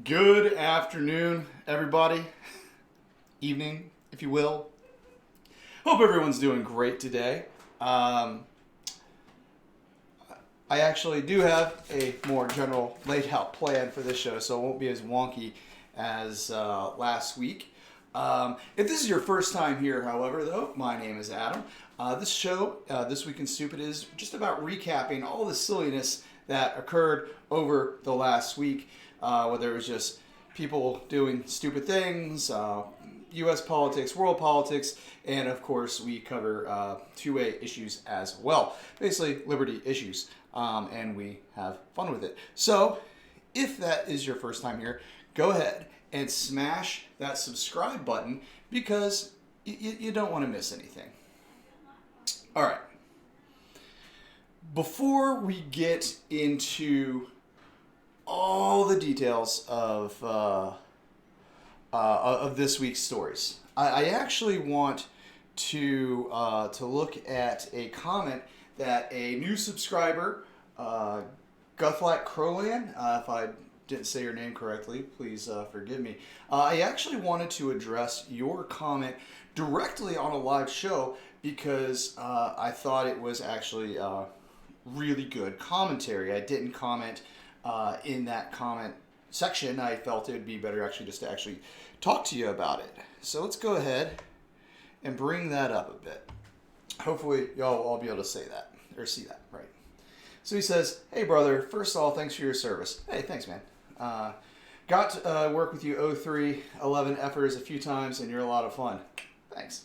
Good afternoon, everybody. Evening, if you will. Hope everyone's doing great today. I actually do have a more general laid out plan for this show, so it won't be as wonky as last week. If this is your first time here, however, though, my name is Adam. This show, This Week in Stupid, is just about recapping all the silliness that occurred over the last week, whether it was just people doing stupid things, U.S. politics, world politics, and of course we cover two-way issues as well. Basically, liberty issues, and we have fun with it. So, if that is your first time here, go ahead and smash that subscribe button because you don't want to miss anything. All right. Before we get into all the details of this week's stories, I actually want to look at a comment that a new subscriber, Guthlack Crowland, if I didn't say your name correctly, please forgive me. I actually wanted to address your comment directly on a live show because I thought it was actually really good commentary. I didn't comment in that comment section. I felt it would be better actually just to actually talk to you about it. So let's go ahead and bring that up a bit. Hopefully y'all will all be able to say that or see that, right? So he says, "Hey brother, first of all, thanks for your service." Hey, thanks man. Got to work with you 0311 effers a few times and you're a lot of fun. Thanks.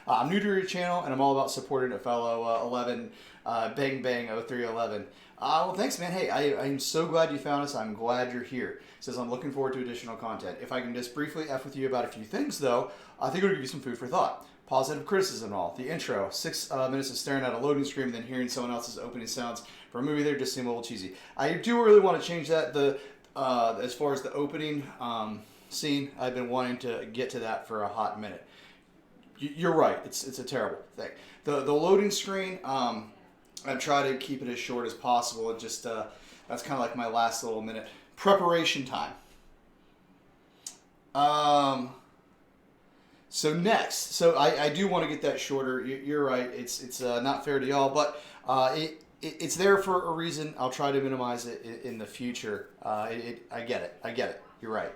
I'm new to your channel and I'm all about supporting a fellow 11 bang bang 0311. Well, thanks, man. Hey, I'm so glad you found us. I'm glad you're here. Says, I'm looking forward to additional content. If I can just briefly F with you about a few things, though, I think it'll give you some food for thought. Positive criticism and all. The intro, 6 minutes of staring at a loading screen and then hearing someone else's opening sounds for a movie there just seemed a little cheesy. I do really want to change that. As far as the opening scene, I've been wanting to get to that for a hot minute. You're right. It's a terrible thing. The loading screen, I try to keep it as short as possible. It just that's kind of like my last little minute preparation time. So next, so I do want to get that shorter. You're right. It's not fair to y'all, but it's there for a reason. I'll try to minimize it in the future. I get it. You're right.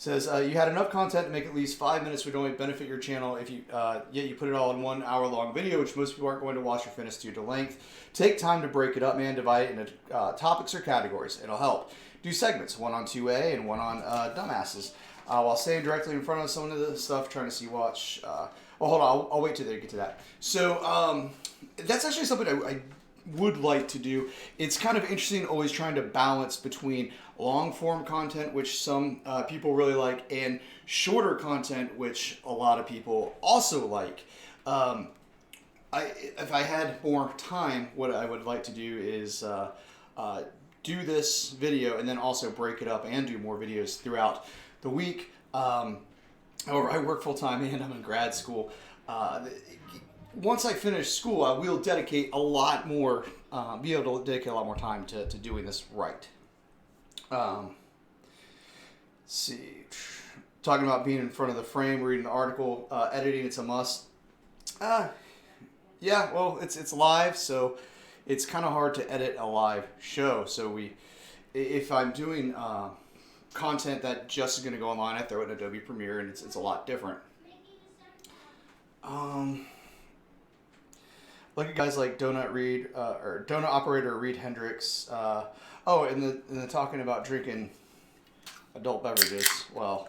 Says, you had enough content to make at least 5 minutes would only benefit your channel if you, yet you put it all in 1 hour long video, which most people aren't going to watch or finish due to length. Take time to break it up, man. Divide it into topics or categories. It'll help. Do segments, one on 2A and one on dumbasses. While staying directly in front of some of the stuff, trying to see watch. Well, hold on. I'll wait till they get to that. So, that's actually something I would like to do. It's kind of interesting always trying to balance between long form content, which some people really like, and shorter content, which a lot of people also like. If I had more time, what I would like to do is do this video and then also break it up and do more videos throughout the week. However, I work full time and I'm in grad school. Once I finish school, I will dedicate a lot more, be able to dedicate a lot more time to doing this right. Let's see. Talking about being in front of the frame, reading an article, editing, it's a must. Yeah, well, it's live, so it's kind of hard to edit a live show. So if I'm doing content that just is going to go online, I throw it in Adobe Premiere, and it's a lot different. Look at guys like Donut Reed or Donut Operator Reed Hendricks. And the talking about drinking adult beverages. Well,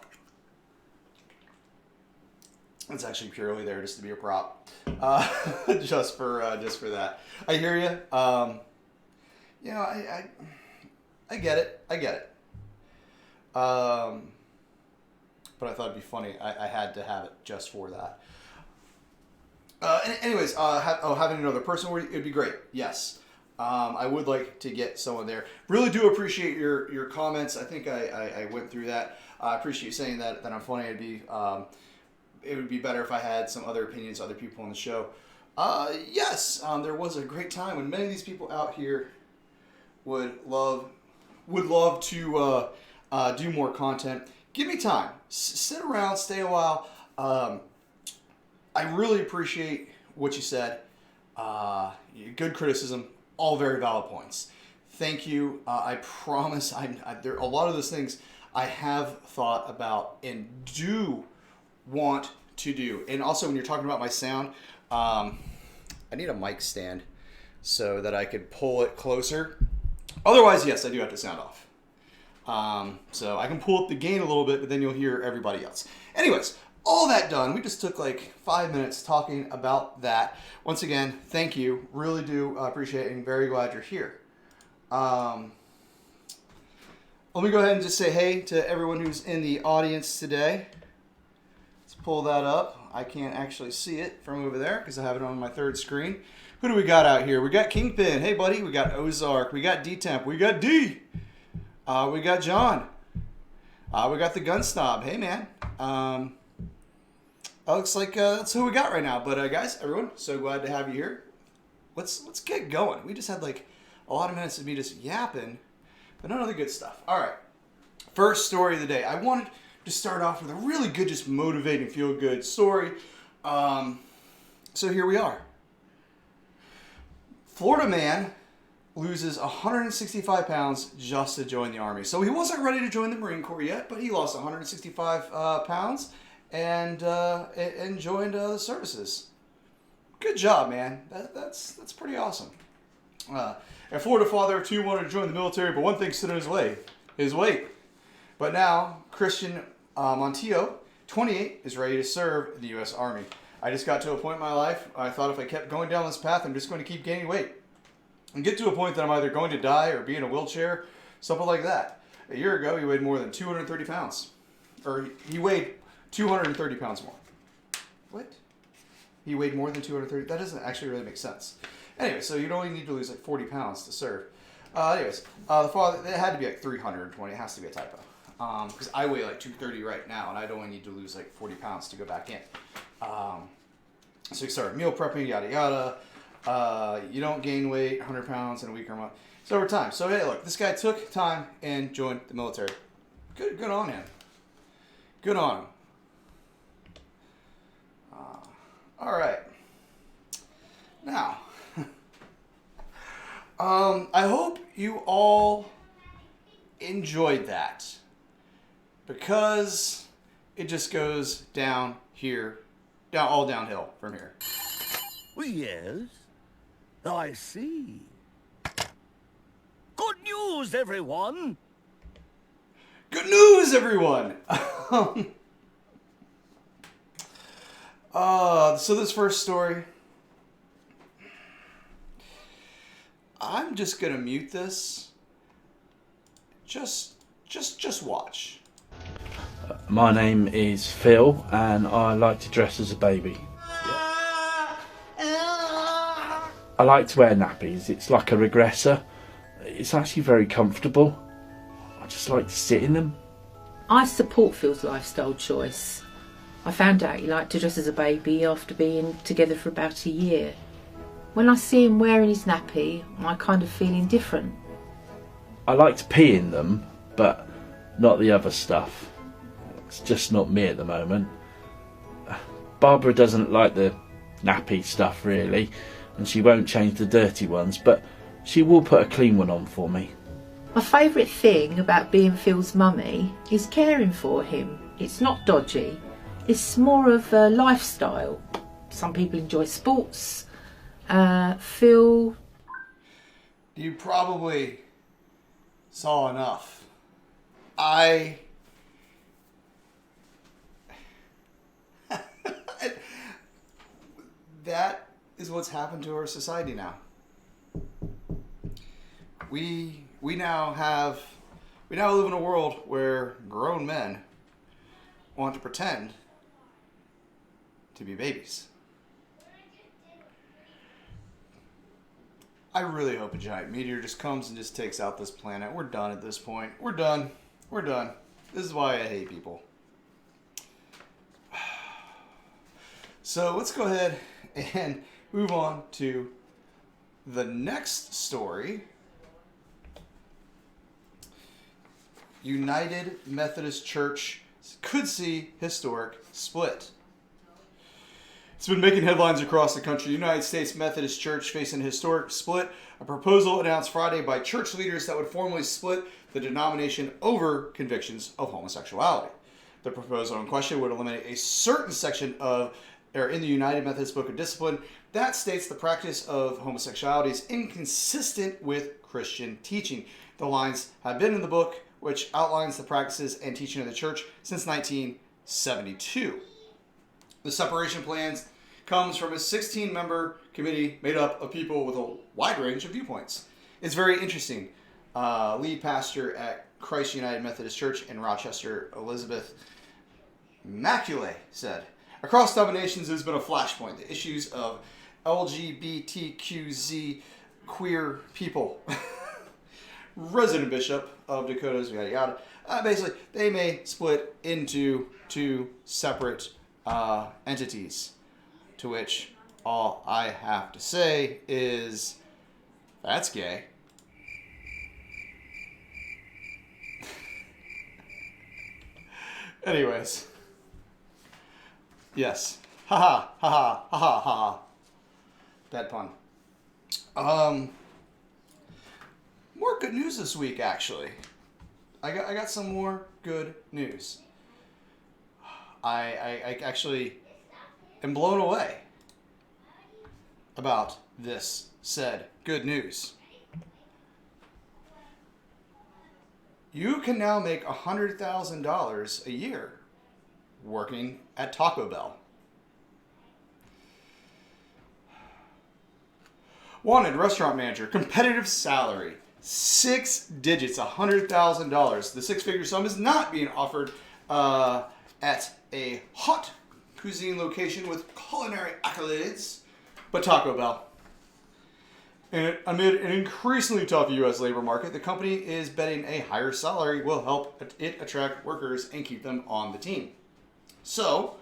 it's actually purely there just to be a prop, just for that. I hear you. I get it. But I thought it'd be funny. I had to have it just for that. Anyways, having another person would be great. Yes. I would like to get someone there. Really do appreciate your comments. I think I went through that. I appreciate you saying that I'm funny. It would be better if I had some other opinions, other people on the show. Yes, there was a great time when many of these people out here would love to do more content. Give me time. Sit around, stay a while. I really appreciate what you said. Good criticism, all very valid points. Thank you. I promise. There a lot of those things I have thought about and do want to do. And also, when you're talking about my sound, I need a mic stand so that I could pull it closer. Otherwise, yes, I do have to sound off. So I can pull up the gain a little bit, but then you'll hear everybody else. Anyways, all that done, we just took like 5 minutes talking about that. Once again, thank you. Really do appreciate it and very glad you're here. Let me go ahead and just say hey to everyone who's in the audience today. Let's pull that up. I can't actually see it from over there because I have it on my third screen. Who do we got out here? We got Kingpin. Hey, buddy. We got Ozark. We got D-Temp. We got D. We got John. We got the Gun Snob. Hey, man. Looks like that's who we got right now. But guys, everyone, so glad to have you here. Let's get going. We just had like a lot of minutes of me just yapping, but none of the good stuff. All right. First story of the day. I wanted to start off with a really good, just motivating, feel-good story. So here we are. Florida man loses 165 pounds just to join the Army. So he wasn't ready to join the Marine Corps yet, but he lost 165 pounds and joined the services. Good job, man. That's pretty awesome. A Florida father of two wanted to join the military, but one thing stood in his way: his weight. But now, Christian Montillo, 28, is ready to serve in the U.S. Army. I just got to a point in my life, I thought if I kept going down this path, I'm just going to keep gaining weight. And get to a point that I'm either going to die or be in a wheelchair, something like that. A year ago, he weighed more than 230 pounds. Or he weighed 230 pounds more. What? He weighed more than 230? That doesn't actually really make sense. Anyway, so you'd only need to lose like 40 pounds to serve. The father, it had to be like 320. It has to be a typo. Because I weigh like 230 right now, and I'd only need to lose like 40 pounds to go back in. So he started meal prepping, yada yada. You don't gain weight, 100 pounds in a week or a month. So over time. So hey, look, this guy took time and joined the military. Good on him. Good on him. All right. Now, I hope you all enjoyed that, because it just goes down here, all downhill from here. Well, yes, I see. Good news, everyone. Good news, everyone. So this first story, I'm just gonna mute this. Just watch. My name is Phil, and I like to dress as a baby. I like to wear nappies. It's like a regressor. It's actually very comfortable. I just like to sit in them. I support Phil's lifestyle choice. I found out he liked to dress as a baby after being together for about a year. When I see him wearing his nappy, I kind of feel indifferent. I like to pee in them, but not the other stuff. It's just not me at the moment. Barbara doesn't like the nappy stuff really, and she won't change the dirty ones, but she will put a clean one on for me. My favourite thing about being Phil's mummy is caring for him. It's not dodgy. It's more of a lifestyle. Some people enjoy sports. Phil... You probably saw enough. That is what's happened to our society now. We now live in a world where grown men want to pretend to be babies. I really hope a giant meteor just comes and just takes out this planet. We're done at this point. We're done. This is why I hate people. So let's go ahead and move on to the next story. United Methodist Church could see historic split. It's been making headlines across the country. The United States Methodist Church facing a historic split. A proposal announced Friday by church leaders that would formally split the denomination over convictions of homosexuality. The proposal in question would eliminate a certain section in the United Methodist Book of Discipline that states the practice of homosexuality is inconsistent with Christian teaching. The lines have been in the book, which outlines the practices and teaching of the church since 1972. The separation plans comes from a 16-member committee made up of people with a wide range of viewpoints. It's very interesting. Lead pastor at Christ United Methodist Church in Rochester, Elizabeth Macule, said, "Across denominations, there's been a flashpoint. The issues of LGBTQZ queer people." Resident bishop of Dakotas, yada yada. Basically, they may split into two separate entities. To which all I have to say is, that's gay. Anyways. Yes. Haha, haha, haha, haha. Bad pun. More good news this week, actually. I got some more good news. I actually am blown away about this said good news. You can now make $100,000 a year working at Taco Bell. Wanted restaurant manager, competitive salary, 6 digits, $100,000. The six-figure sum is not being offered at a hot cuisine location with culinary accolades, but Taco Bell. And amid an increasingly tough U.S. labor market, the company is betting a higher salary will help it attract workers and keep them on the team. So,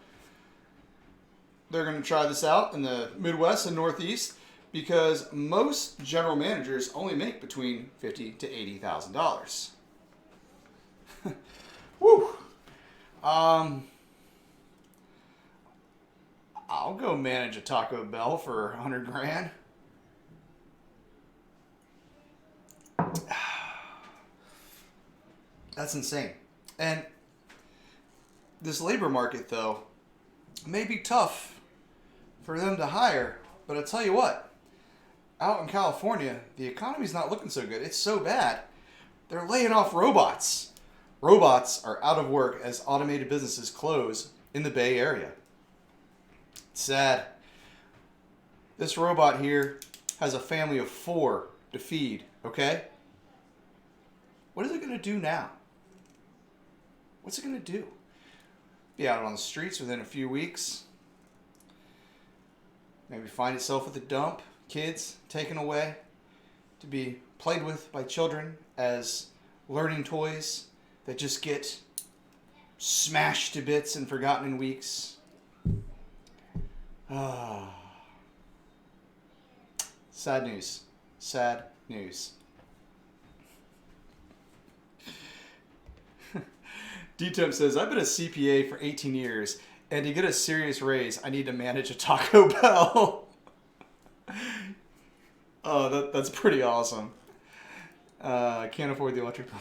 they're going to try this out in the Midwest and Northeast because most general managers only make between $50,000 to $80,000. Woo! I'll go manage a Taco Bell for $100,000. That's insane. And this labor market, though, may be tough for them to hire. But I'll tell you what, out in California, the economy's not looking so good. It's so bad, they're laying off robots. Robots are out of work as automated businesses close in the Bay Area. It's sad. This robot here has a family of 4 to feed, okay? What is it going to do now? What's it going to do? Be out on the streets within a few weeks? Maybe find itself at the dump, kids taken away to be played with by children as learning toys that just get smashed to bits and forgotten in weeks. Sad news. Sad news. D-Temp says, I've been a CPA for 18 years, and to get a serious raise, I need to manage a Taco Bell. Oh, that's pretty awesome. Can't afford the electric bill.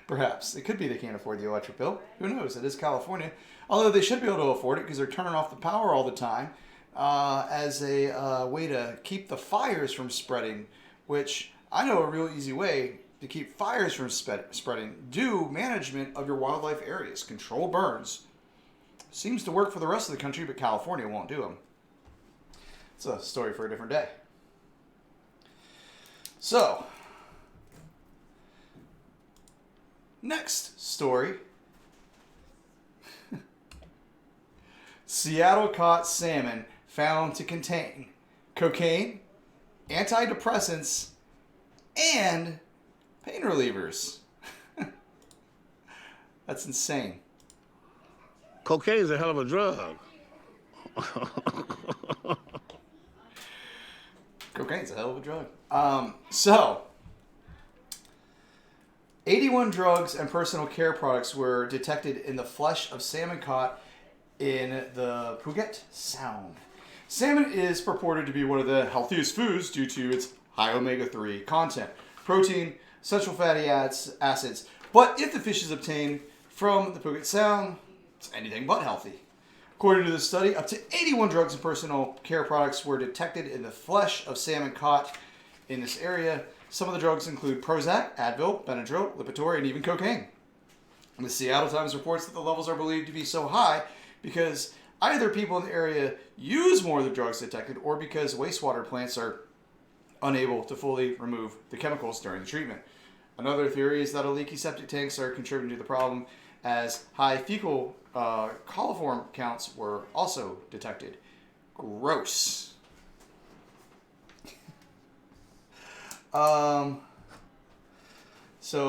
Perhaps. It could be they can't afford the electric bill. Who knows? It is California. Although they should be able to afford it because they're turning off the power all the time as a way to keep the fires from spreading, which I know a real easy way to keep fires from spreading. Do management of your wildlife areas. Control burns. Seems to work for the rest of the country, but California won't do them. It's a story for a different day. So, next story. Seattle caught salmon found to contain cocaine, antidepressants, and pain relievers. That's insane. Cocaine is a hell of a drug. cocaine's a hell of a drug. So, 81 drugs and personal care products were detected in the flesh of salmon caught in the Puget Sound. Salmon is purported to be one of the healthiest foods due to its high omega-3 content, protein, essential fatty acids. But if the fish is obtained from the Puget Sound, it's anything but healthy. According to the study, up to 81 drugs and personal care products were detected in the flesh of salmon caught in this area. Some of the drugs include Prozac, Advil, Benadryl, Lipitor, and even cocaine. And the Seattle Times reports that the levels are believed to be so high because either people in the area use more of the drugs detected or because wastewater plants are unable to fully remove the chemicals during the treatment. Another theory is that leaky septic tanks are contributing to the problem, as high fecal coliform counts were also detected. Gross. So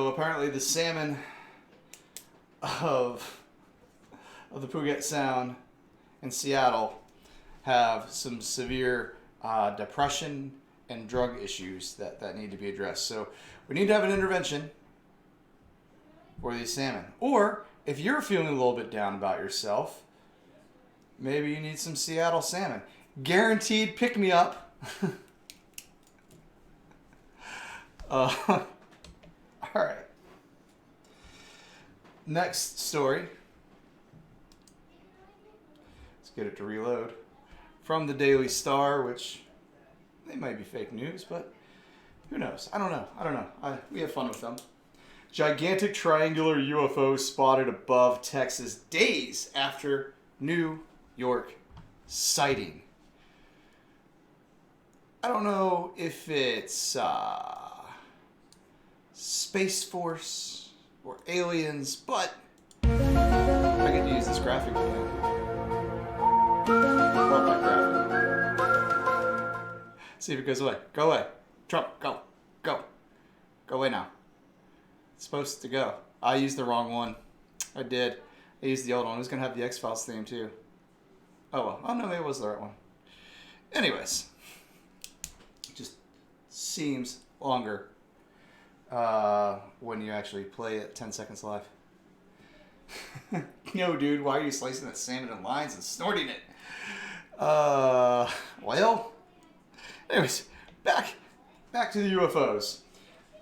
apparently the salmon of the Puget Sound in Seattle have some severe depression and drug issues that need to be addressed. So we need to have an intervention for these salmon. Or if you're feeling a little bit down about yourself, maybe you need some Seattle salmon. Guaranteed pick-me-up. All right. Next story. Let's get it to reload. From the Daily Star, which they might be fake news, but who knows? I don't know. We have fun with them. Gigantic triangular UFO spotted above Texas days after New York sighting. I don't know if it's Space Force or aliens, but I get to use this graphic again. Love that graphic. See if it goes away. Go away. Trump, go. Go. Go away now. It's supposed to go. I used the wrong one. I did. I used the old one. I was going to have the X-Files theme too. Oh well. Oh no, maybe it was the right one. Anyways. Just seems longer when you actually play it 10 seconds live. Yo, dude, why are you slicing that salmon in lines and snorting it? Well, anyways, back to the UFOs.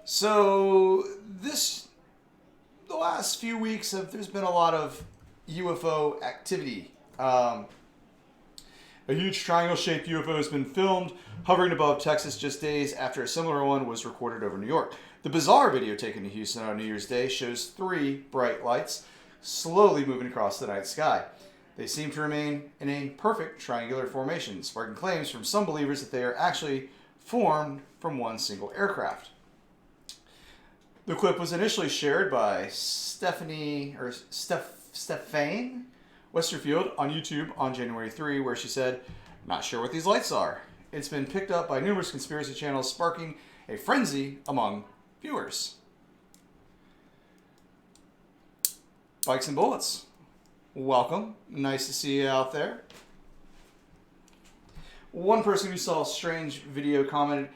So the last few weeks there's been a lot of UFO activity. A huge triangle-shaped UFO has been filmed hovering above Texas just days after a similar one was recorded over New York. The bizarre video taken to Houston on New Year's Day shows 3 bright lights slowly moving across the night sky. They seem to remain in a perfect triangular formation, sparking claims from some believers that they are actually formed from one single aircraft. The clip was initially shared by Stephane Westerfield on YouTube on January 3, where she said, "Not sure what these lights are." It's been picked up by numerous conspiracy channels, sparking a frenzy among viewers. Bikes and Bullets, welcome. Nice to see you out there. One person who saw a strange video commented,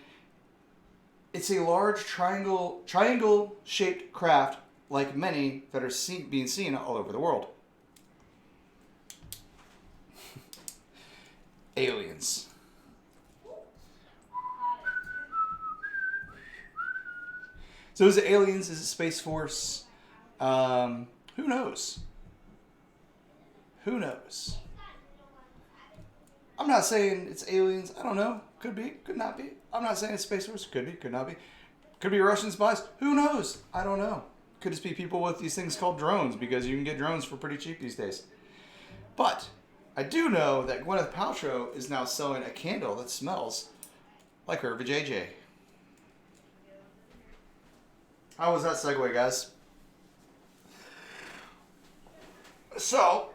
"It's a large triangle-shaped craft like many that are being seen all over the world." Aliens. So is it aliens? Is it Space Force? Who knows? Who knows? I'm not saying it's aliens. I don't know. Could be. Could not be. I'm not saying it's Space Force. Could be. Could not be. Could be Russian spies. Who knows? I don't know. Could just be people with these things called drones, because you can get drones for pretty cheap these days. But I do know that Gwyneth Paltrow is now selling a candle that smells like her vajayjay. How was that segue, guys? So,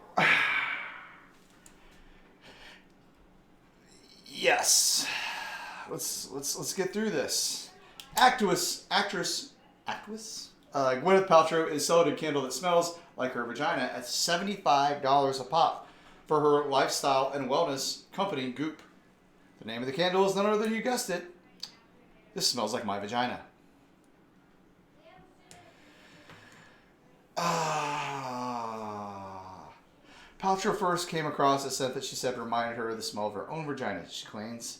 yes, let's get through this. Actress Gwyneth Paltrow is selling a candle that smells like her vagina at $75 a pop for her lifestyle and wellness company, Goop. The name of the candle is none other than, you guessed it, This smells like my vagina. Paltrow first came across a scent that she said reminded her of the smell of her own vagina, she claims.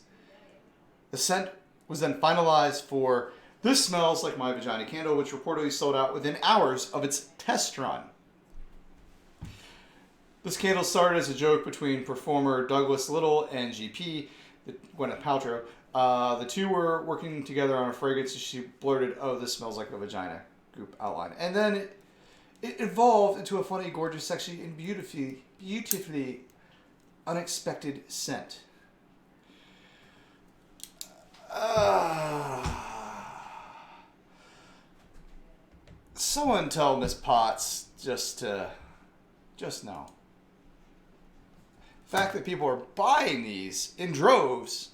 The scent was then finalized for This Smells Like My Vagina candle, which reportedly sold out within hours of its test run. This candle started as a joke between performer Douglas Little and GP, Gwyneth Paltrow. The two were working together on a fragrance, and she blurted, "Oh, this smells like a vagina," group outline. And then it evolved into a funny, gorgeous, sexy, and beautifully unexpected scent. Someone tell Miss Potts just no. The fact that people are buying these in droves,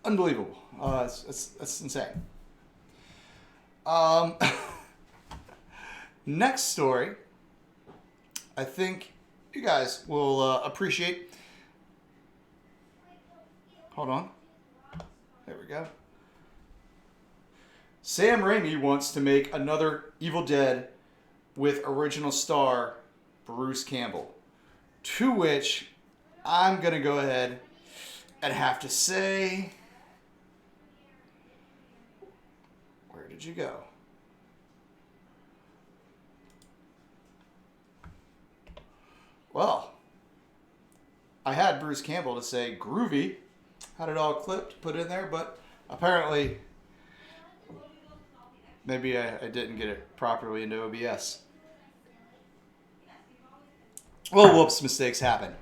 unbelievable. That's insane. Next story, I think you guys will appreciate. Hold on. There we go. Sam Raimi wants to make another Evil Dead with original star Bruce Campbell. To which I'm going to go ahead and have to say, where did you go? Well, I had Bruce Campbell to say groovy, had it all clipped, put in there, but apparently maybe I didn't get it properly into OBS. Well, whoops, mistakes happen.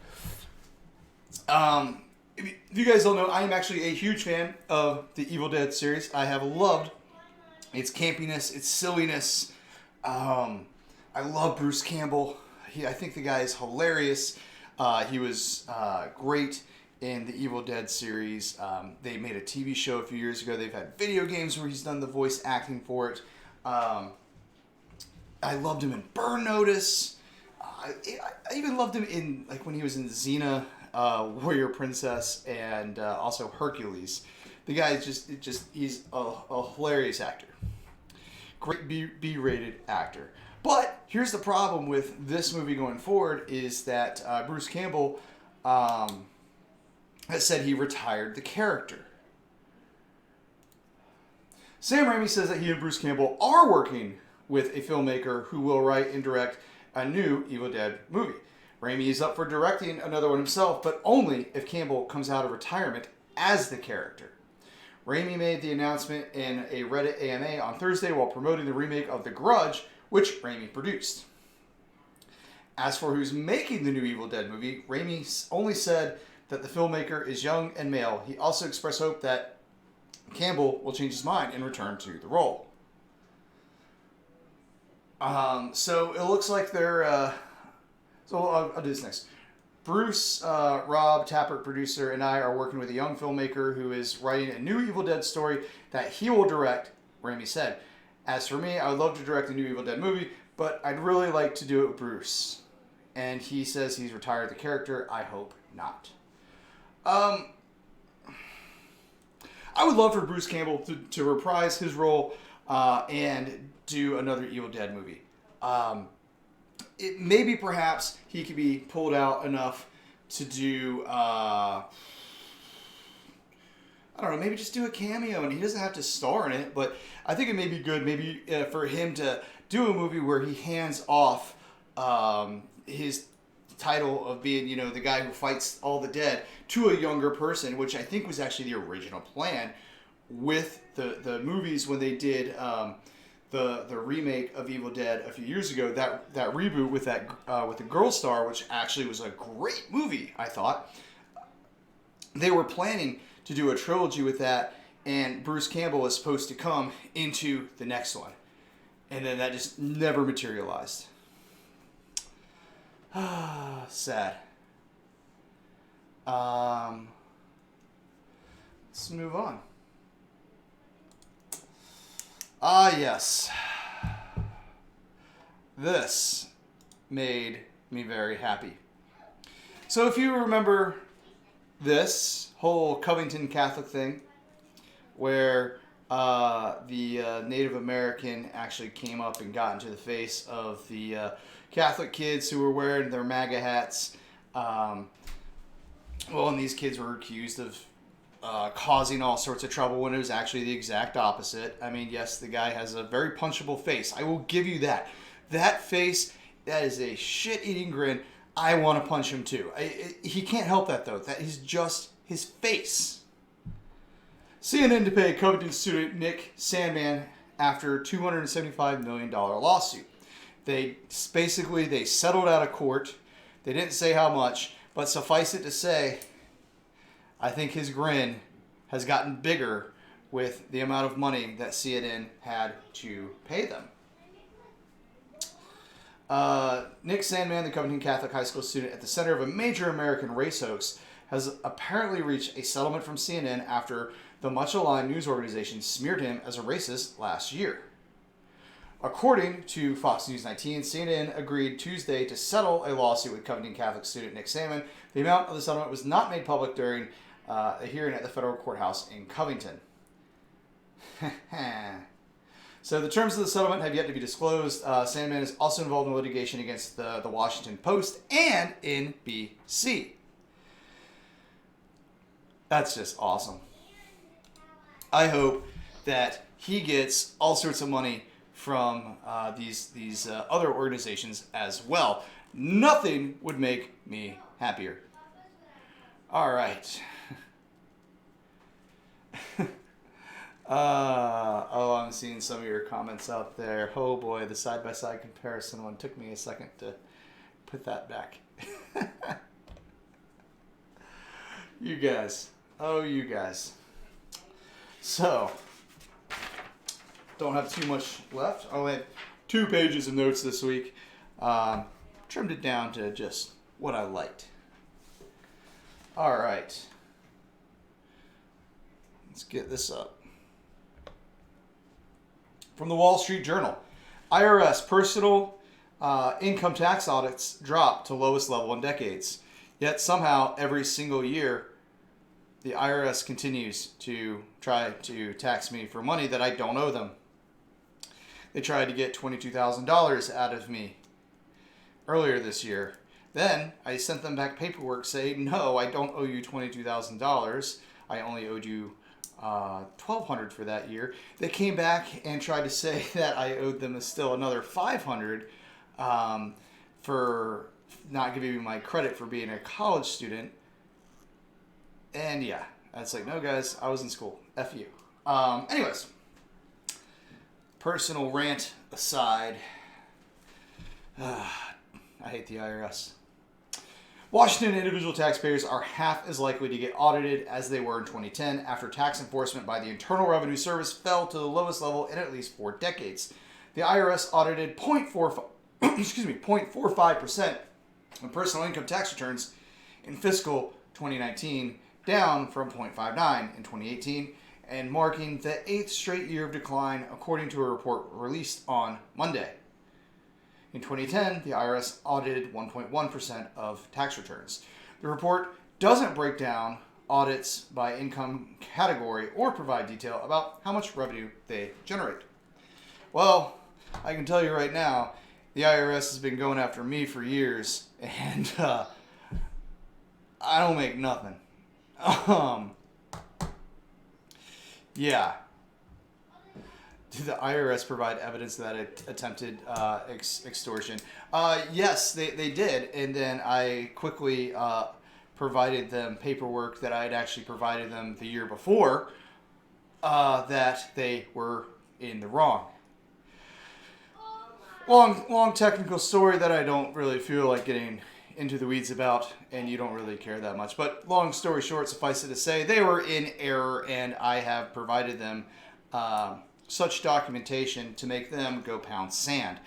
If you guys don't know, I am actually a huge fan of the Evil Dead series. I have loved its campiness, its silliness. I love Bruce Campbell. I think the guy is hilarious. He was great in the Evil Dead series. They made a TV show a few years ago. They've had video games where he's done the voice acting for it. I loved him in Burn Notice. I even loved him in when he was in Xena, Warrior Princess, and also Hercules. The guy is he's a hilarious actor. Great B-rated actor. But here's the problem with this movie going forward is that Bruce Campbell has said he retired the character. Sam Raimi says that he and Bruce Campbell are working with a filmmaker who will write and direct a new Evil Dead movie. Raimi is up for directing another one himself, but only if Campbell comes out of retirement as the character. Raimi made the announcement in a Reddit AMA on Thursday while promoting the remake of The Grudge, which Raimi produced. As for who's making the new Evil Dead movie, Raimi only said that the filmmaker is young and male. He also expressed hope that Campbell will change his mind and return to the role. So it looks like they're... so I'll do this next. Bruce, Rob, Tappert, producer, and I are working with a young filmmaker who is writing a new Evil Dead story that he will direct, Raimi said. As for me, I would love to direct a new Evil Dead movie, but I'd really like to do it with Bruce. And he says he's retired the character. I hope not. I would love for Bruce Campbell to reprise his role and do another Evil Dead movie. Maybe perhaps he could be pulled out enough to do, I don't know, maybe just do a cameo, and he doesn't have to star in it, but I think it may be good maybe for him to do a movie where he hands off his title of being, the guy who fights all the dead to a younger person, which I think was actually the original plan with the movies when they did the remake of Evil Dead a few years ago. That reboot with the girl star, which actually was a great movie, I thought. They were planning to do a trilogy with that, and Bruce Campbell was supposed to come into the next one, and then that just never materialized. Sad. Let's move on. Yes. This made me very happy. So if you remember this whole Covington Catholic thing, where the Native American actually came up and got into the face of the Catholic kids who were wearing their MAGA hats. And these kids were accused of causing all sorts of trouble when it was actually the exact opposite. I mean, yes, the guy has a very punchable face. I will give you that. That face, that is a shit-eating grin. I want to punch him too. He can't help that though. That is just his face. CNN to pay Covington student Nick Sandmann after $275 million lawsuit. They settled out of court. They didn't say how much, but suffice it to say, I think his grin has gotten bigger with the amount of money that CNN had to pay them. Nick Sandmann, the Covington Catholic High School student at the center of a major American race hoax, has apparently reached a settlement from CNN after the much-aligned news organization smeared him as a racist last year. According to Fox News 19, CNN agreed Tuesday to settle a lawsuit with Covington Catholic student Nick Sandmann. The amount of the settlement was not made public during a hearing at the federal courthouse in Covington. So the terms of the settlement have yet to be disclosed. Sandmann is also involved in litigation against the Washington Post and NBC. That's just awesome. I hope that he gets all sorts of money from these other organizations as well. Nothing would make me happier. All right. I'm seeing some of your comments out there. Oh boy, the side-by-side comparison one took me a second to put that back. You guys. Oh, you guys. So, don't have too much left. I only had 2 pages of notes this week. Trimmed it down to just what I liked. All right. Let's get this up. From the Wall Street Journal, IRS personal income tax audits dropped to lowest level in decades. Yet somehow every single year, the IRS continues to try to tax me for money that I don't owe them. They tried to get $22,000 out of me earlier this year. Then I sent them back paperwork saying, no, I don't owe you $22,000. I only owed you $1,200 for that year. They came back and tried to say that I owed them still another $500 for not giving me my credit for being a college student. And yeah, it's like, no guys, I was in school. F you. Anyways, personal rant aside, I hate the IRS. Washington individual taxpayers are half as likely to get audited as they were in 2010 after tax enforcement by the Internal Revenue Service fell to the lowest level in at least 4 decades. The IRS audited 0.45% of personal income tax returns in fiscal 2019, down from 0.59 in 2018, and marking the 8th straight year of decline according to a report released on Monday. In 2010, the IRS audited 1.1% of tax returns. The report doesn't break down audits by income category or provide detail about how much revenue they generate. Well, I can tell you right now, the IRS has been going after me for years, and I don't make nothing. Yeah. Did the IRS provide evidence that it attempted extortion? Yes, they did. And then I quickly provided them paperwork that I had actually provided them the year before that they were in the wrong. Long technical story that I don't really feel like getting into the weeds about, and you don't really care that much. But long story short, suffice it to say, they were in error, and I have provided them such documentation to make them go pound sand.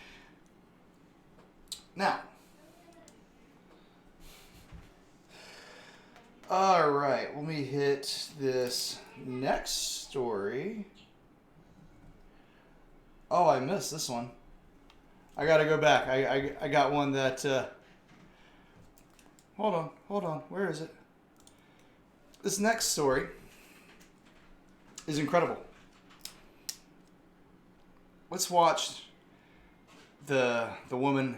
Now, all right, let me hit this next story. Oh, I missed this one. I gotta go back. I got one that. Hold on. Where is it? This next story is incredible. Let's watch the woman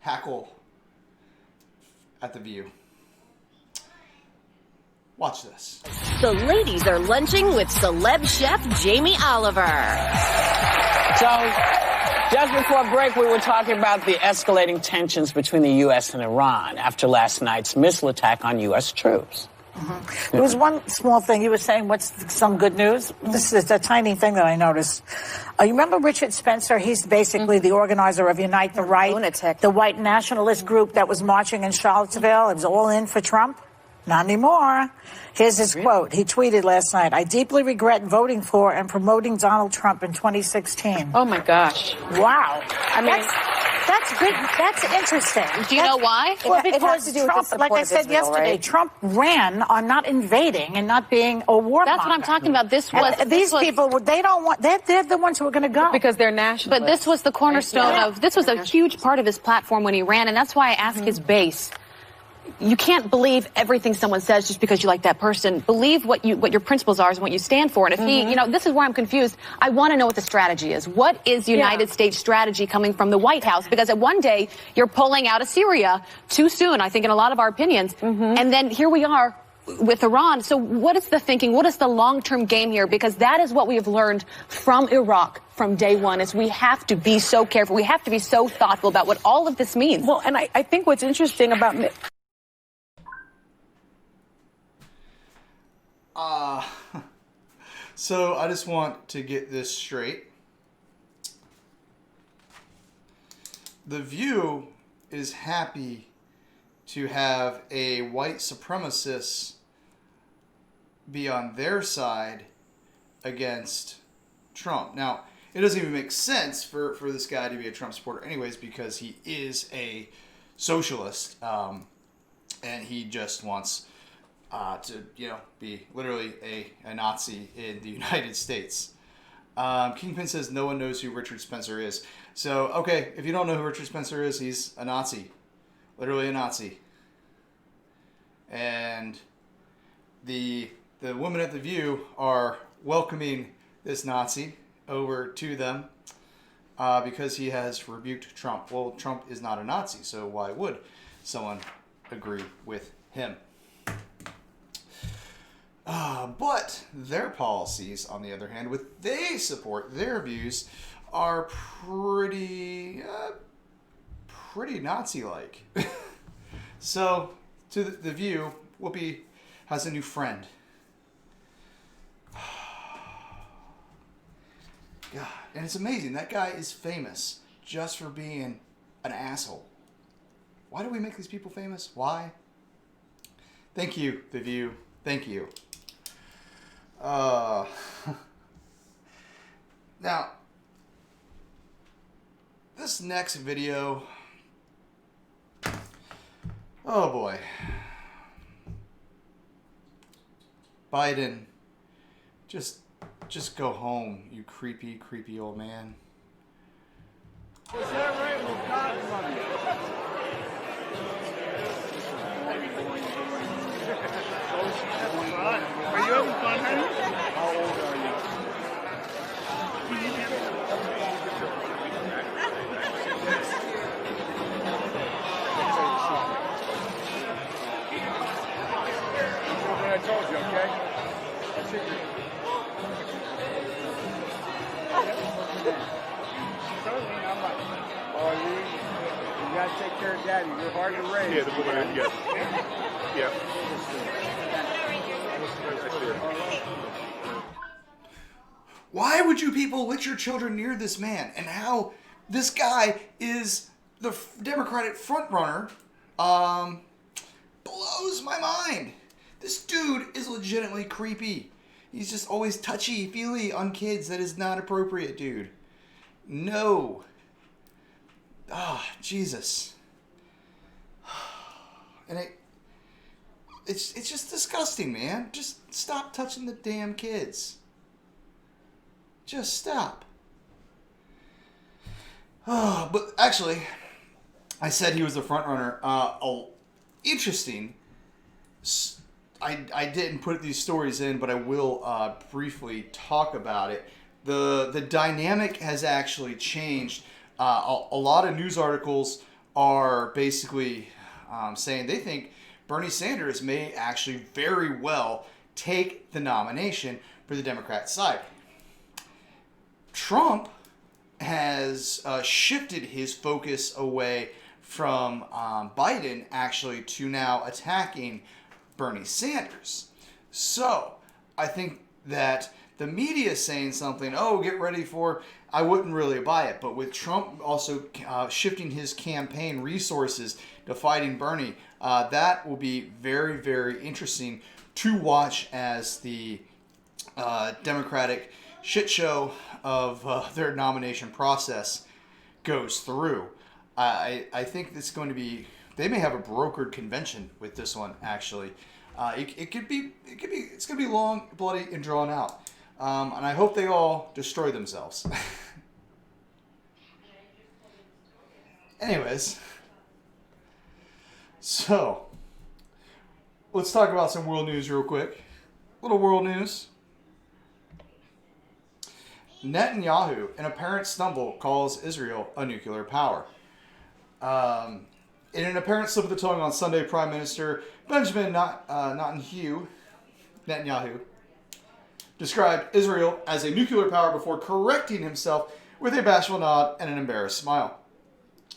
hackle at The View. Watch this. The ladies are lunching with celeb chef Jamie Oliver. So, just before break, we were talking about the escalating tensions between the U.S. and Iran after last night's missile attack on U.S. troops. There was one small thing. You were saying, what's some good news? This is a tiny thing that I noticed. You remember Richard Spencer? He's basically the organizer of Unite the Right, Lunatic. the white nationalist group that was marching in Charlottesville. It was all in for Trump. Not anymore. Here's his quote. He tweeted last night, "I deeply regret voting for and promoting Donald Trump in 2016. Oh my gosh. Wow. I mean, that's good. That's interesting. do you know why? Well, It has because to do with Trump, the like I support of said Israel, yesterday, right? Trump ran on not invading and not being a warmonger. That's what I'm talking about. This was These people, they don't want. They're the ones who are going to go because they're national. But this was the cornerstone of. This was a huge part of his platform when he ran, and that's why I asked his base. You can't believe everything someone says just because you like that person. Believe what your principles are and what you stand for. And if he, this is where I'm confused. I want to know what the strategy is. What is United States strategy coming from the White House? Because at one day you're pulling out of Syria too soon, I think, in a lot of our opinions. And then here we are with Iran. So what is the thinking? What is the long-term game here? Because that is what we have learned from Iraq from day one, is we have to be so careful. We have to be so thoughtful about what all of this means. Well, and I think what's interesting about So I just want to get this straight. The View is happy to have a white supremacist be on their side against Trump. Now, it doesn't even make sense for this guy to be a Trump supporter anyways, because he is a socialist, and he just wants to, be literally a Nazi in the United States. Kingpin says no one knows who Richard Spencer is. So, okay, if you don't know who Richard Spencer is, he's a Nazi. Literally a Nazi. And the women at The View are welcoming this Nazi over to them because he has rebuked Trump. Well, Trump is not a Nazi, so why would someone agree with him? But their policies, on the other hand, what they support, their views, are pretty Nazi-like. So, to the View, Whoopi has a new friend. God, and it's amazing. That guy is famous just for being an asshole. Why do we make these people famous? Why? Thank you, The View. Thank you. Now, this next video, oh boy. Biden, just go home, you creepy old man. Are you having fun, honey? How old are you? I told you, okay? That's it. Oh, you gotta take care of daddy. You're hard to raise. Yeah, the woman, yeah. Why would you people let your children near this man? And how this guy is the Democratic frontrunner blows my mind. This dude is legitimately creepy. He's just always touchy-feely on kids. That is not appropriate, dude. No. Jesus. And it's just disgusting, man. Just stop touching the damn kids. Just stop. But actually, I said he was the front runner. Interesting. I didn't put these stories in, but I will briefly talk about it. The dynamic has actually changed. A lot of news articles are basically saying they think Bernie Sanders may actually very well take the nomination for the Democrat side. Trump has shifted his focus away from Biden actually to now attacking Bernie Sanders. So I think that the media is saying something, oh, get ready for, I wouldn't really buy it. But with Trump also shifting his campaign resources to fighting Bernie, that will be very, very interesting to watch as the Democratic shit show of their nomination process goes through. I think it's going to be, they may have a brokered convention with this one, actually. It's going to be long, bloody, and drawn out. And I hope they all destroy themselves. Anyways, so let's talk about some world news real quick. Little world news. Netanyahu, in apparent stumble, calls Israel a nuclear power. In an apparent slip of the tongue on Sunday, Prime Minister Benjamin Netanyahu described Israel as a nuclear power before correcting himself with a bashful nod and an embarrassed smile.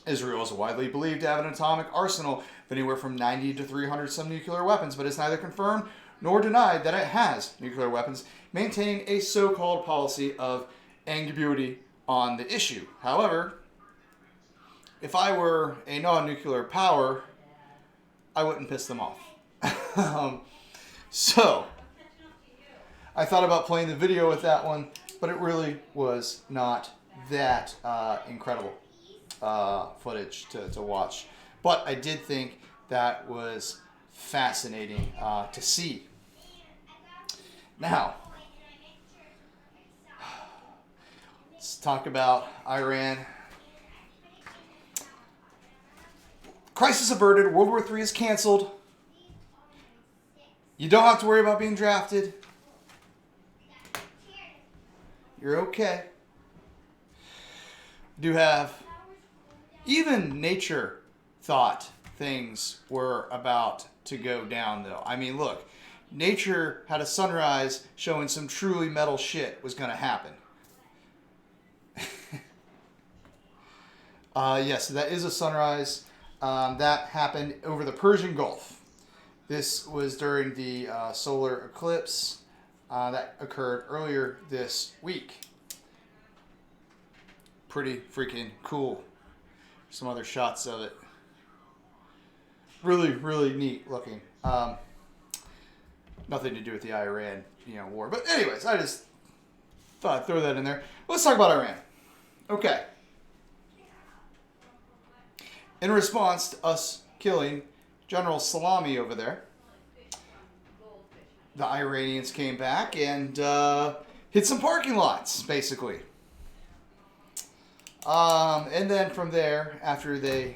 Israel is widely believed to have an atomic arsenal of anywhere from 90 to 300 some nuclear weapons, but it's neither confirmed nor denied that it has nuclear weapons, maintaining a so-called policy of ambiguity on the issue. However, if I were a non-nuclear power, I wouldn't piss them off. So, I thought about playing the video with that one, but it really was not that incredible footage to watch. But I did think that was fascinating to see. Now, let's talk about Iran. Crisis averted. World War III is canceled. You don't have to worry about being drafted. You're okay. Do have, even nature thought things were about to go down, though. I mean, look, nature had a sunrise showing some truly metal shit was going to happen. Yes, so that is a sunrise. That happened over the Persian Gulf. This was during the solar eclipse that occurred earlier this week. Pretty freaking cool. Some other shots of it. Really, really neat looking. Nothing to do with the Iran, war. But anyways, I just thought I'd throw that in there. Let's talk about Iran. Okay. In response to us killing General Salami over there, the Iranians came back and hit some parking lots, basically. And then from there, after they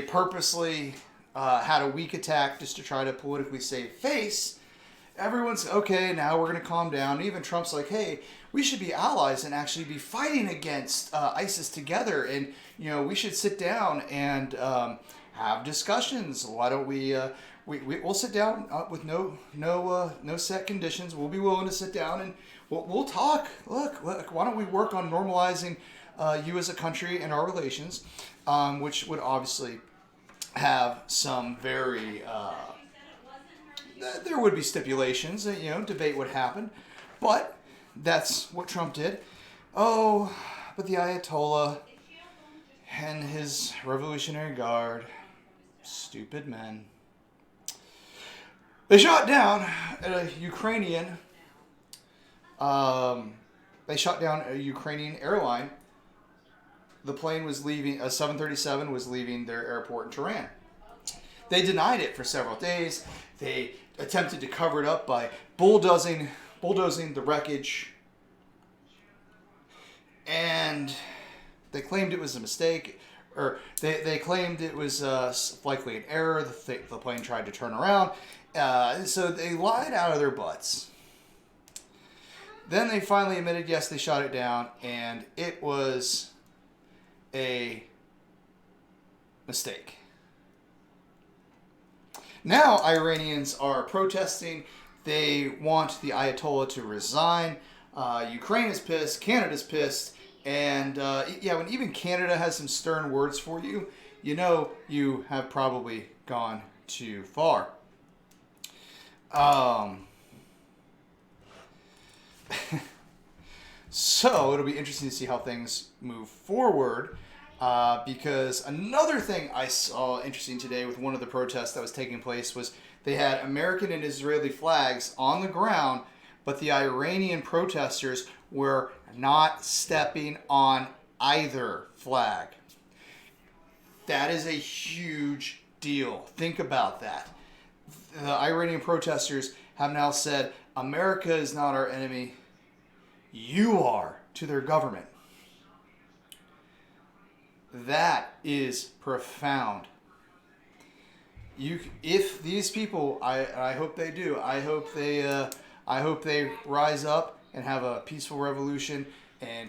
purposely had a weak attack just to try to politically save face, everyone's, okay, now we're going to calm down. Even Trump's like, hey, we should be allies and actually be fighting against ISIS together. And, we should sit down and have discussions. Why don't we'll sit down with no set conditions. We'll be willing to sit down and we'll talk. Look, why don't we work on normalizing you as a country and our relations, which would obviously have some very... there would be stipulations, debate would happen, but that's what Trump did. Oh, but the Ayatollah and his Revolutionary Guard, stupid men. They shot down a Ukrainian. They shot down a Ukrainian airline. The plane was leaving. A 737 was leaving their airport in Tehran. They denied it for several days. They attempted to cover it up by bulldozing the wreckage, and they claimed it was a mistake, or they claimed it was likely an error. The plane tried to turn around, So they lied out of their butts. Then they finally admitted, yes, they shot it down, and it was a mistake. Now Iranians are protesting. They want the Ayatollah to resign. Ukraine is pissed. Canada's pissed. And yeah, when even Canada has some stern words for you, you know you have probably gone too far. So it'll be interesting to see how things move forward, because another thing I saw interesting today with one of the protests that was taking place was they had American and Israeli flags on the ground, but the Iranian protesters were not stepping on either flag. That is a huge deal. Think about that. The Iranian protesters have now said, America is not our enemy. You are, to their government. That is profound. If these people, I hope they do. I hope they rise up and have a peaceful revolution and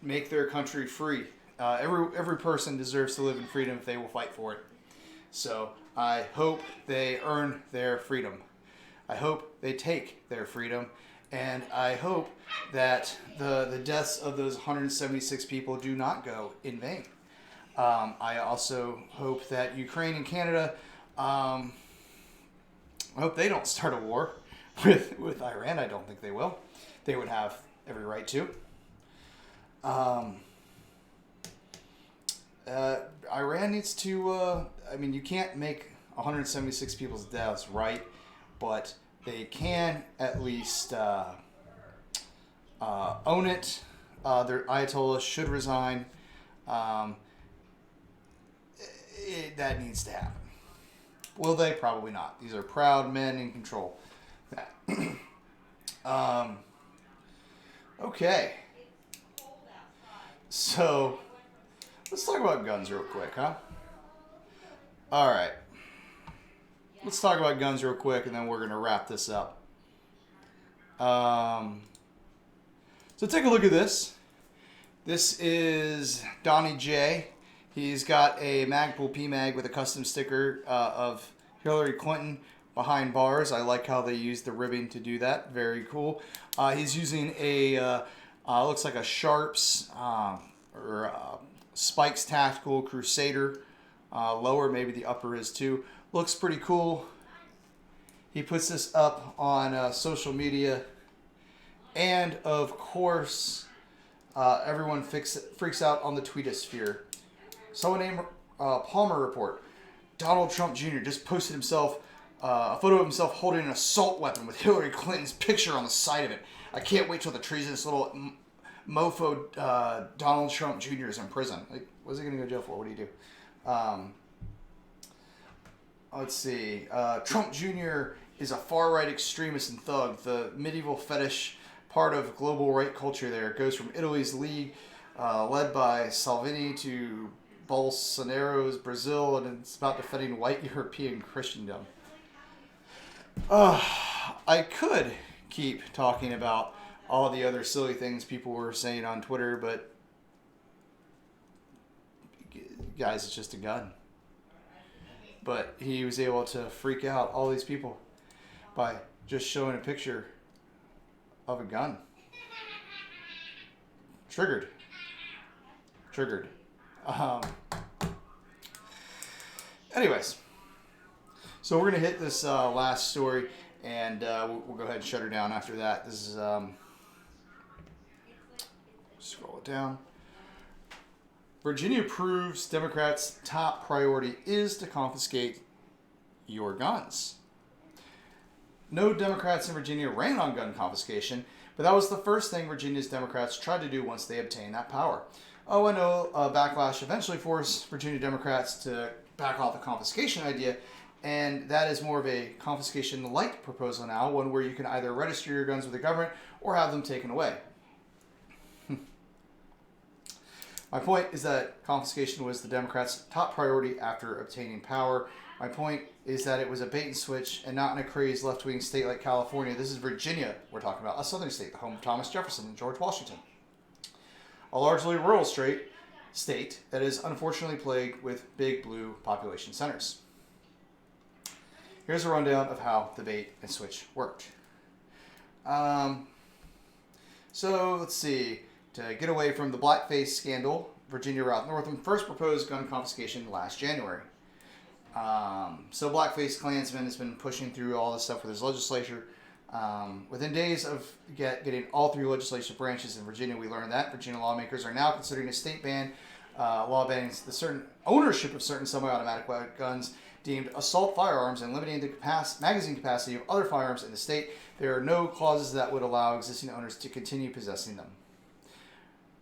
make their country free. Every person deserves to live in freedom if they will fight for it. So I hope they earn their freedom. I hope they take their freedom. And I hope that the deaths of those 176 people do not go in vain. I also hope that Ukraine and Canada, I hope they don't start a war with Iran. I don't think they will. They would have every right to. Iran needs to, I mean, you can't make 176 people's deaths right, but they can at least own it. Their Ayatollah should resign. That needs to happen. Will they? Probably not. These are proud men in control. Okay. So, let's talk about guns real quick, huh? All right. Let's talk about guns real quick, and then we're going to wrap this up. So take a look at this. This is Donnie J. He's got a Magpul PMag with a custom sticker of Hillary Clinton behind bars. I like how they use the ribbing to do that. Very cool. He's using a, looks like a Sharps or Spikes Tactical Crusader. Lower, maybe the upper is too. Looks pretty cool. He puts this up on social media. And, of course, everyone freaks out on the tweetosphere. Someone named Palmer Report. Donald Trump Jr. just posted himself, a photo of himself holding an assault weapon with Hillary Clinton's picture on the side of it. I can't wait till the treasonous little mofo Donald Trump Jr. is in prison. Like, what's he going to go to jail for? What do you do? Let's see. Trump Jr. is a far-right extremist and thug. The medieval fetish part of global right culture there. It goes from Italy's League, led by Salvini, to Bolsonaro's Brazil, and it's about defending white European Christendom. I could keep talking about all the other silly things people were saying on Twitter, but guys, it's just a gun. But he was able to freak out all these people by just showing a picture of a gun. Triggered. Anyways, so we're going to hit this last story, and we'll go ahead and shut her down after that. This is, scroll it down. Virginia proves Democrats' top priority is to confiscate your guns. No Democrats in Virginia ran on gun confiscation, but that was the first thing Virginia's Democrats tried to do once they obtained that power. Oh, I know backlash eventually forced Virginia Democrats to back off the confiscation idea, and that is more of a confiscation-like proposal now, one where you can either register your guns with the government or have them taken away. My point is that confiscation was the Democrats' top priority after obtaining power. My point is that it was a bait and switch and not in a crazed left-wing state like California. This is Virginia we're talking about, a southern state, the home of Thomas Jefferson and George Washington. A largely rural state that is unfortunately plagued with big blue population centers. Here's a rundown of how the bait and switch worked. So let's see. To get away from the blackface scandal, Virginia Ralph Northam first proposed gun confiscation last January. So Blackface Klansman has been pushing through all this stuff with his legislature. Within days of getting all three legislative branches in Virginia, we learned that Virginia lawmakers are now considering a state ban, law banning the certain ownership of certain semi-automatic guns deemed assault firearms and limiting the magazine capacity of other firearms in the state. There are no clauses that would allow existing owners to continue possessing them.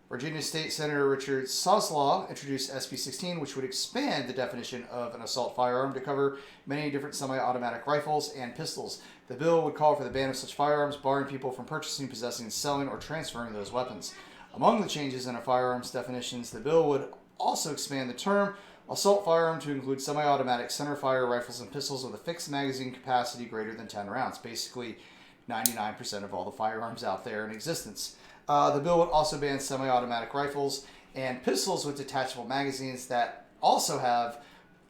Virginia State Senator Richard Soslaw introduced SB 16, which would expand the definition of an assault firearm to cover many different semi-automatic rifles and pistols. The bill would call for the ban of such firearms, barring people from purchasing, possessing, selling, or transferring those weapons. Among the changes in a firearms definitions, the bill would also expand the term assault firearm to include semi-automatic centerfire rifles and pistols with a fixed magazine capacity greater than 10 rounds. Basically, 99% of all the firearms out there in existence. The bill would also ban semi-automatic rifles and pistols with detachable magazines that also have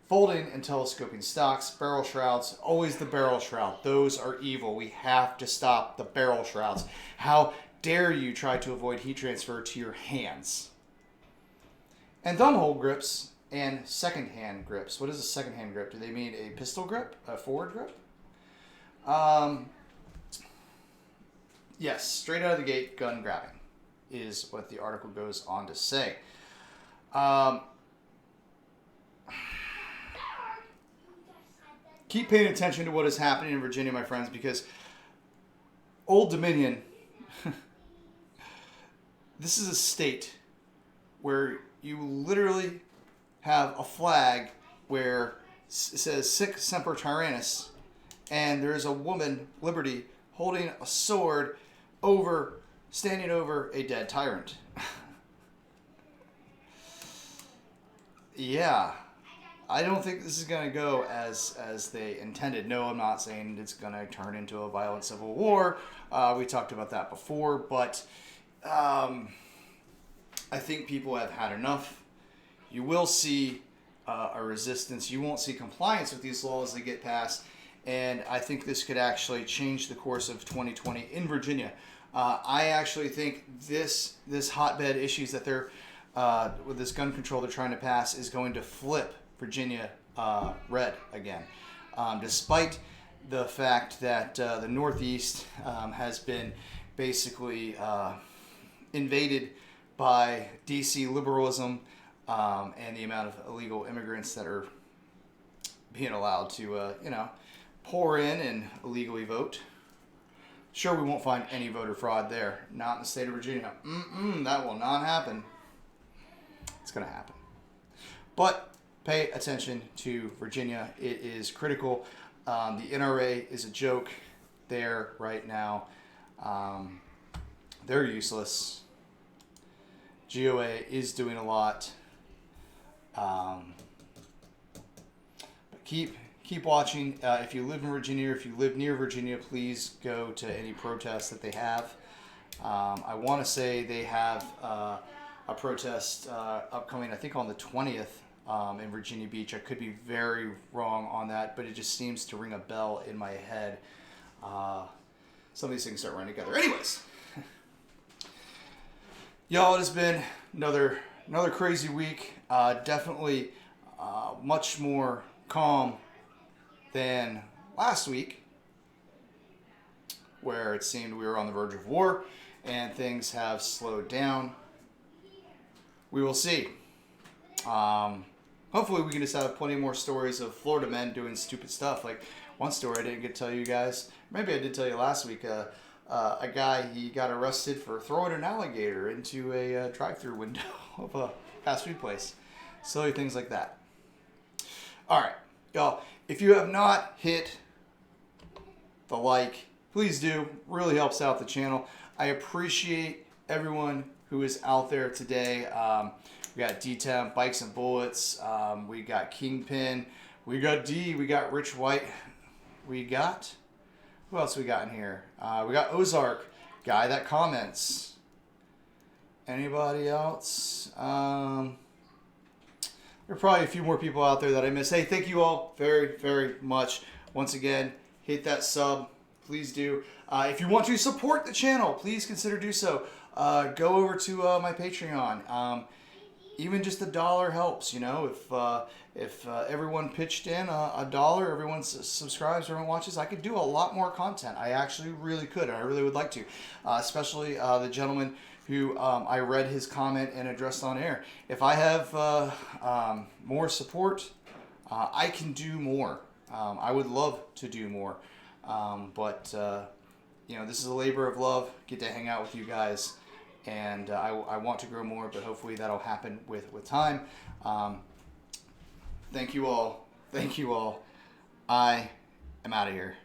folding and telescoping stocks, barrel shrouds, always the barrel shroud. Those are evil. We have to stop the barrel shrouds. How dare you try to avoid heat transfer to your hands? And thumbhole grips and second-hand grips. What is a second-hand grip? Do they mean a pistol grip? A forward grip? Yes, straight out of the gate, gun grabbing is what the article goes on to say. Keep paying attention to what is happening in Virginia, my friends, because Old Dominion, this is a state where you literally have a flag where it says Sic Semper Tyrannis, and there's a woman, Liberty, holding a sword standing over a dead tyrant. Yeah, I don't think this is going to go as they intended. No, I'm not saying it's going to turn into a violent civil war. We talked about that before, but I think people have had enough. You will see a resistance. You won't see compliance with these laws as they get passed. And I think this could actually change the course of 2020 in Virginia. I actually think this hotbed issues that they're with this gun control they're trying to pass is going to flip Virginia red again, despite the fact that the Northeast has been basically invaded by DC liberalism and the amount of illegal immigrants that are being allowed to pour in and illegally vote. Sure, we won't find any voter fraud there. Not in the state of Virginia. That will not happen. It's going to happen. But pay attention to Virginia. It is critical. The NRA is a joke there right now. They're useless. GOA is doing a lot. But keep watching. If you live in Virginia, or if you live near Virginia, please go to any protests that they have. I want to say they have a protest upcoming, I think on the 20th in Virginia Beach. I could be very wrong on that, but it just seems to ring a bell in my head. Some of these things start running together. Anyways, y'all, it has been another crazy week. Definitely much more calm than last week, where it seemed we were on the verge of war and things have slowed down. We will see. Hopefully we can just have plenty more stories of Florida men doing stupid stuff. Like one story I didn't get to tell you guys, maybe I did tell you last week, a guy, he got arrested for throwing an alligator into a drive-through window of a fast food place. Silly things like that. Alright, y'all, if you have not hit the like, please do. Really helps out the channel. I appreciate everyone who is out there today. We got D-Temp, Bikes and Bullets. We got Kingpin. We got D. We got Rich White. We got... Who else we got in here? We got Ozark. Guy that comments. Anybody else? There are probably a few more people out there that I missed. Hey, thank you all very, very much. Once again, hit that sub. Please do. If you want to support the channel, please consider do so. Go over to my Patreon. Even just $1 helps, you know. If everyone pitched in $1, everyone subscribes, everyone watches, I could do a lot more content. I actually really could, and I really would like to. Especially the gentleman who I read his comment and addressed on air. If I have more support, I can do more. I would love to do more. But you know, this is a labor of love. Get to hang out with you guys. And I want to grow more, but hopefully that'll happen with time. Thank you all. Thank you all. I am out of here.